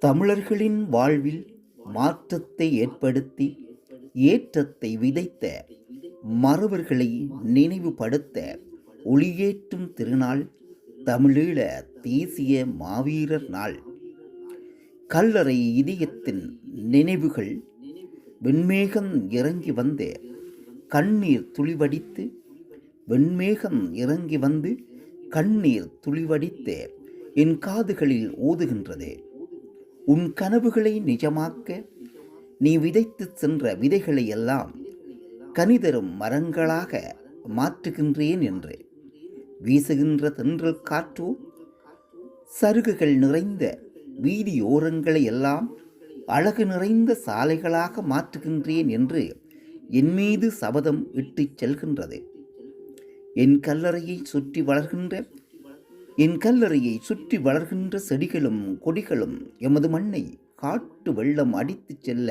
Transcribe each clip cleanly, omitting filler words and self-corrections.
தமிழர்களின் வாழ்வில் மாற்றத்தை ஏற்படுத்தி ஏற்றத்தை விதைத்த மறவர்களை நினைவுபடுத்த ஒளியேற்றும் திருநாள் தமிழீழ தேசிய மாவீரர் நாள். கல்லறை இதயத்தின் நினைவுகள் வெண்மேகம் இறங்கி வந்து கண்ணீர் துளிவடித்து வெண்மேகம் இறங்கி வந்து கண்ணீர் துளிவடித்து என் காதுகளில் ஊதுகின்றது. உன் கனவுகளை நிஜமாக்க நீ விதைத்து சென்ற விதைகளை எல்லாம் கனிதரும் மரங்களாக மாற்றுகின்றேன் என்று வீசுகின்ற தென்றல் காற்றோ சருகுகள் நிறைந்த வீதியோரங்களை எல்லாம் அழகு நிறைந்த சாலைகளாக மாற்றுகின்றேன் என்று என் மீது சபதம் இட்டுச் செல்கின்றது. என் கல்லறையை சுற்றி வளர்கின்ற செடிகளும் கொடிகளும் எமது மண்ணை காட்டு வெள்ளம் அடித்துச் செல்ல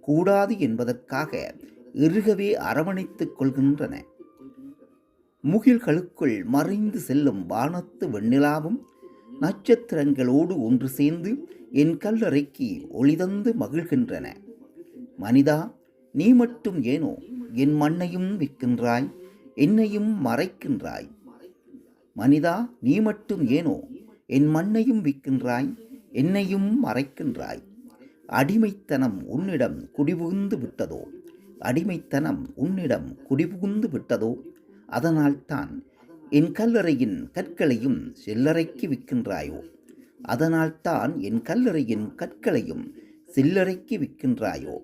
கூடாது என்பதற்காக இறுகவே அரவணைத்துக் கொள்கின்றன. முகில்களுக்குள் மறைந்து செல்லும் வானத்து வெண்ணிலாவும் நட்சத்திரங்களோடு ஒன்று சேர்ந்து என் கல்லறைக்கு ஒளிதந்து மகிழ்கின்றன. மனிதா, நீ மட்டும் ஏனோ என் மண்ணையும் விற்கின்றாய், என்னையும் மறைக்கின்றாய். மனிதா, நீ மட்டும் ஏனோ என் மண்ணையும் விற்கின்றாய், என்னையும் மறைக்கின்றாய். அடிமைத்தனம் உன்னிடம் குடிபுகுந்து விட்டதோ, அடிமைத்தனம் உன்னிடம் குடிபுகுந்து விட்டதோ, அதனால்தான் என் கல்லறையின் கற்களையும் சில்லறைக்கு விற்கின்றாயோ, அதனால்தான் என் கல்லறையின் கற்களையும் சில்லறைக்கு விற்கின்றாயோ.